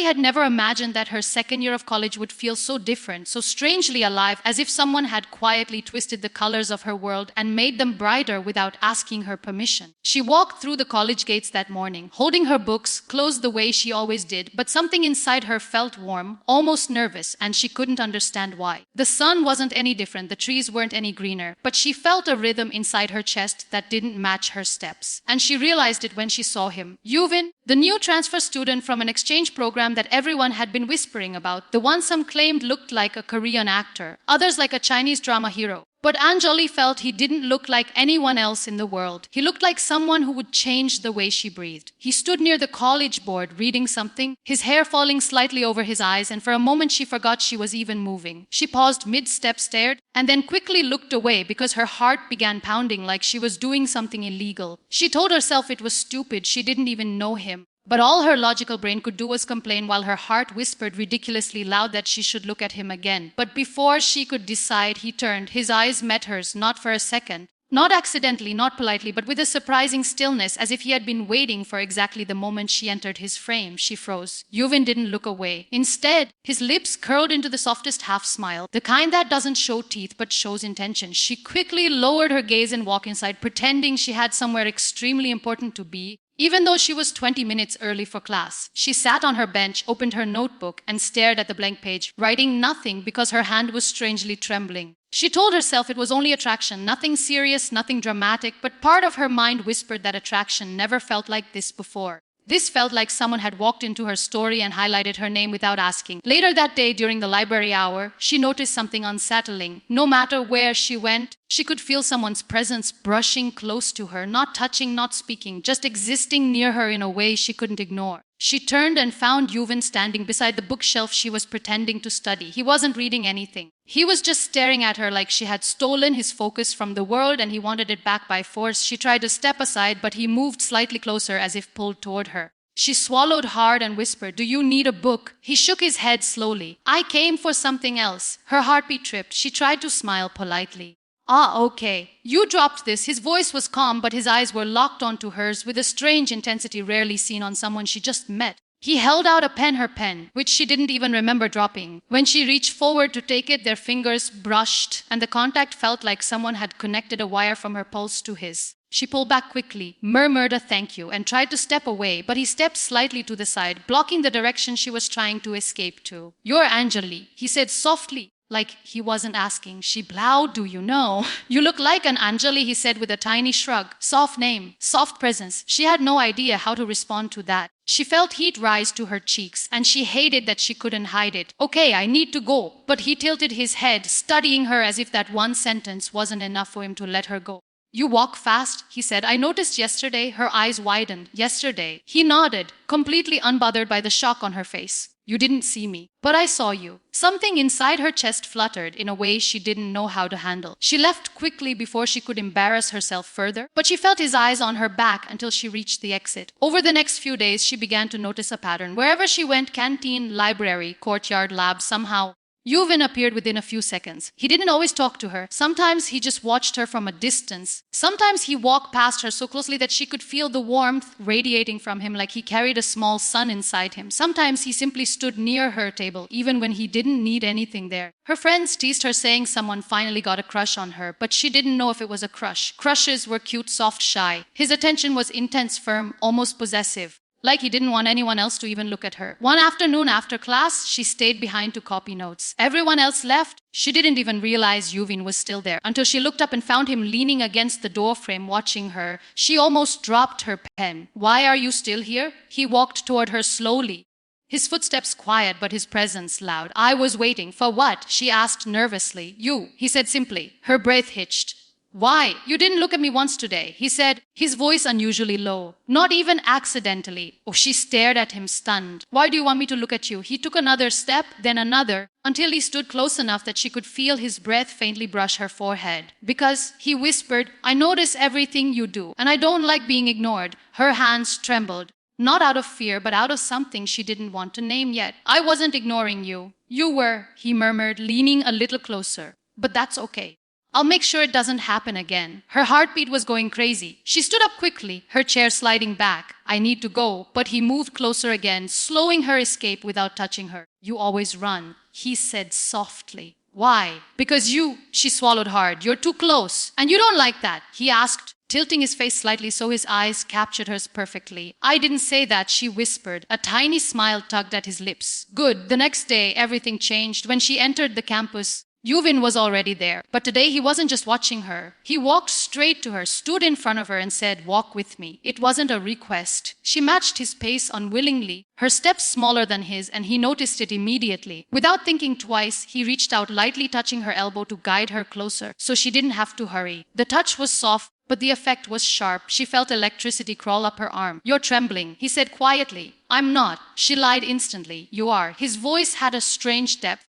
had never imagined that her second year of college would feel so different, so strangely alive, as if someone had quietly twisted the colors of her world and made them brighter without asking her permission. She walked through the college gates that morning, holding her books closed the way she always did, but something inside her felt warm, almost nervous, and she couldn't understand why. The sun wasn't any different, the trees weren't any greener, but she felt a rhythm inside her chest that didn't match her steps. And she realized it when she saw him. Yuvin, the new transfer student from an exchange program that everyone had been whispering about, the one some claimed looked like a Korean actor, others like a Chinese drama hero. But Anjali felt he didn't look like anyone else in the world. He looked like someone who would change the way she breathed. He stood near the college board reading something, his hair falling slightly over his eyes, and for a moment she forgot she was even moving. She paused mid-step, stared, and then quickly looked away because her heart began pounding like she was doing something illegal. She told herself it was stupid, she didn't even know him. But all her logical brain could do was complain while her heart whispered ridiculously loud that she should look at him again. But before she could decide, he turned. His eyes met hers, not for a second. Not accidentally, not politely, but with a surprising stillness, as if he had been waiting for exactly the moment she entered his frame. She froze. Yuvin didn't look away. Instead, his lips curled into the softest half-smile, the kind that doesn't show teeth but shows intention. She quickly lowered her gaze and walked inside, pretending she had somewhere extremely important to be, even though she was 20 minutes early for class. She sat on her bench, opened her notebook, and stared at the blank page, writing nothing because her hand was strangely trembling. She told herself it was only attraction, nothing serious, nothing dramatic, but part of her mind whispered that attraction never felt like this before. This felt like someone had walked into her story and highlighted her name without asking. Later that day, during the library hour, she noticed something unsettling. No matter where she went, she could feel someone's presence brushing close to her, not touching, not speaking, just existing near her in a way she couldn't ignore. She turned and found Yuvin standing beside the bookshelf she was pretending to study. He wasn't reading anything. He was just staring at her like she had stolen his focus from the world and he wanted it back by force. She tried to step aside, but he moved slightly closer as if pulled toward her. She swallowed hard and whispered, "Do you need a book?" He shook his head slowly. "I came for something else." Her heartbeat tripped. She tried to smile politely. "Ah, okay. You dropped this." His voice was calm, but his eyes were locked onto hers with a strange intensity rarely seen on someone she just met. He held out a pen, her pen, which she didn't even remember dropping. When she reached forward to take it, their fingers brushed, and the contact felt like someone had connected a wire from her pulse to his. She pulled back quickly, murmured a thank you, and tried to step away, but he stepped slightly to the side, blocking the direction she was trying to escape to. "You're Anjali," he said softly, like he wasn't asking. She bowed. "Do you know?" "You look like an Anjali," he said with a tiny shrug. Soft name, soft presence. She had no idea how to respond to that. She felt heat rise to her cheeks, and she hated that she couldn't hide it. "Okay, I need to go." But he tilted his head, studying her as if that one sentence wasn't enough for him to let her go. "You walk fast," he said. "I noticed yesterday." Her eyes widened. "Yesterday?" He nodded, completely unbothered by the shock on her face. "You didn't see me, but I saw you." Something inside her chest fluttered in a way she didn't know how to handle. She left quickly before she could embarrass herself further, but she felt his eyes on her back until she reached the exit. Over the next few days, she began to notice a pattern. Wherever she went, canteen, library, courtyard, lab, somehow Yuvin appeared within a few seconds. He didn't always talk to her. Sometimes he just watched her from a distance. Sometimes he walked past her so closely that she could feel the warmth radiating from him like he carried a small sun inside him. Sometimes he simply stood near her table, even when he didn't need anything there. Her friends teased her, saying someone finally got a crush on her, but she didn't know if it was a crush. Crushes were cute, soft, shy. His attention was intense, firm, almost possessive. Like he didn't want anyone else to even look at her. One afternoon after class, she stayed behind to copy notes. Everyone else left. She didn't even realize Yuvin was still there until she looked up and found him leaning against the doorframe watching her. She almost dropped her pen. "Why are you still here?" He walked toward her slowly. His footsteps quiet, but his presence loud. "I was waiting." "For what?" she asked nervously. "You," he said simply. Her breath hitched. "Why? You didn't look at me once today," he said, his voice unusually low. "Not even accidentally." Oh, she stared at him, stunned. "Why do you want me to look at you?" He took another step, then another, until he stood close enough that she could feel his breath faintly brush her forehead. "Because," he whispered, "I notice everything you do, and I don't like being ignored." Her hands trembled. Not out of fear, but out of something she didn't want to name yet. "I wasn't ignoring you." "You were," he murmured, leaning a little closer. "But that's okay." I'll make sure it doesn't happen again. Her heartbeat was going crazy. She stood up quickly, her chair sliding back. I need to go, but he moved closer again, slowing her escape without touching her. You always run, he said softly. Why? Because she swallowed hard. You're too close. And you don't like that, he asked, tilting his face slightly so his eyes captured hers perfectly. I didn't say that, she whispered. A tiny smile tugged at his lips. Good. The next day, everything changed. When she entered the campus, Yuvin was already there. But today he wasn't just watching her. He walked straight to her, stood in front of her and said, walk with me. It wasn't a request. She matched his pace unwillingly, her steps smaller than his, and he noticed it immediately. Without thinking twice, he reached out, lightly touching her elbow to guide her closer, so she didn't have to hurry. The touch was soft, but the effect was sharp. She felt electricity crawl up her arm. You're trembling, he said quietly. I'm not. She lied instantly. You are. His voice had a strange depth.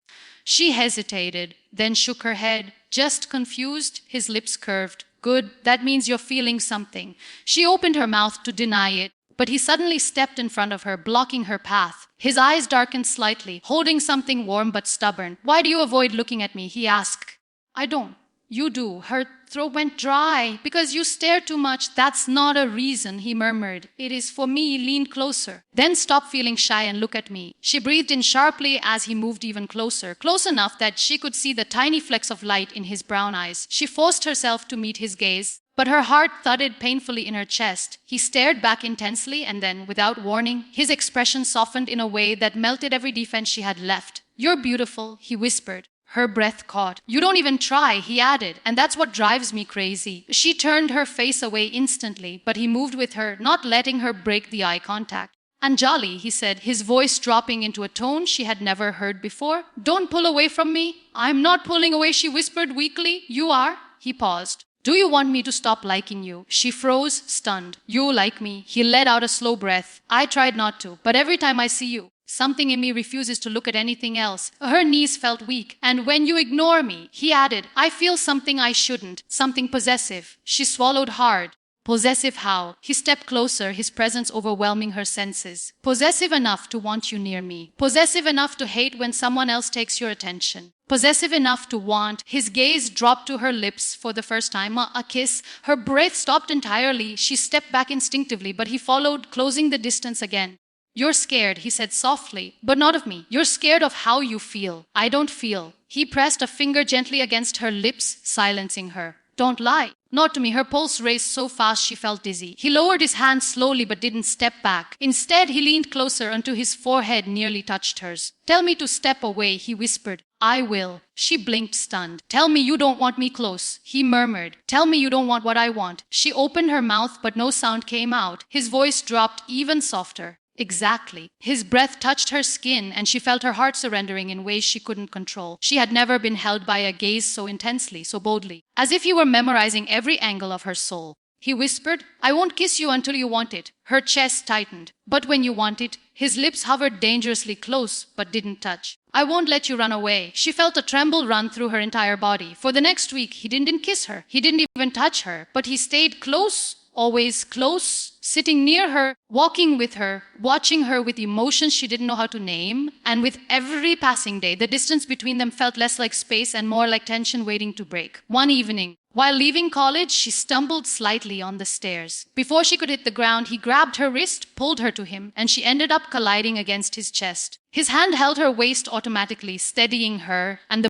She hesitated, then shook her head. Just confused, his lips curved. Good, that means you're feeling something. She opened her mouth to deny it, but he suddenly stepped in front of her, blocking her path. His eyes darkened slightly, holding something warm but stubborn. Why do you avoid looking at me? He asked. I don't. You do. Her throat went dry. Because you stare too much. That's not a reason, he murmured. It is for me. Lean closer. Then stop feeling shy and look at me. She breathed in sharply as he moved even closer, close enough that she could see the tiny flecks of light in his brown eyes. She forced herself to meet his gaze, but her heart thudded painfully in her chest. He stared back intensely, and then, without warning, his expression softened in a way that melted every defense she had left. You're beautiful, he whispered. Her breath caught. You don't even try, he added, and that's what drives me crazy. She turned her face away instantly, but he moved with her, not letting her break the eye contact. Anjali, he said, his voice dropping into a tone she had never heard before. Don't pull away from me. I'm not pulling away, she whispered weakly. You are. He paused. Do you want me to stop liking you? She froze, stunned. You like me. He let out a slow breath. I tried not to, but every time I see you, something in me refuses to look at anything else. Her knees felt weak. And when you ignore me, he added, I feel something I shouldn't, something possessive. She swallowed hard. Possessive how? He stepped closer, his presence overwhelming her senses. Possessive enough to want you near me. Possessive enough to hate when someone else takes your attention. Possessive enough to want. His gaze dropped to her lips for the first time. A kiss. Her breath stopped entirely. She stepped back instinctively, but he followed, closing the distance again. You're scared, he said softly, but not of me. You're scared of how you feel. I don't feel. He pressed a finger gently against her lips, silencing her. Don't lie. Not to me. Her pulse raced so fast she felt dizzy. He lowered his hand slowly but didn't step back. Instead, he leaned closer until his forehead nearly touched hers. Tell me to step away, he whispered. I will. She blinked, stunned. Tell me you don't want me close, he murmured. Tell me you don't want what I want. She opened her mouth, but no sound came out. His voice dropped even softer. Exactly. His breath touched her skin, and she felt her heart surrendering in ways she couldn't control. She had never been held by a gaze so intensely, so boldly, as if he were memorizing every angle of her soul. He whispered, I won't kiss you until you want it. Her chest tightened. But when you want it, his lips hovered dangerously close, but didn't touch. I won't let you run away. She felt a tremble run through her entire body. For the next week, he didn't kiss her. He didn't even touch her, but he stayed close. Always close, sitting near her, walking with her, watching her with emotions she didn't know how to name. And with every passing day, the distance between them felt less like space and more like tension waiting to break. One evening, while leaving college, she stumbled slightly on the stairs. Before she could hit the ground, he grabbed her wrist, pulled her to him, and she ended up colliding against his chest. His hand held her waist automatically, steadying her, and the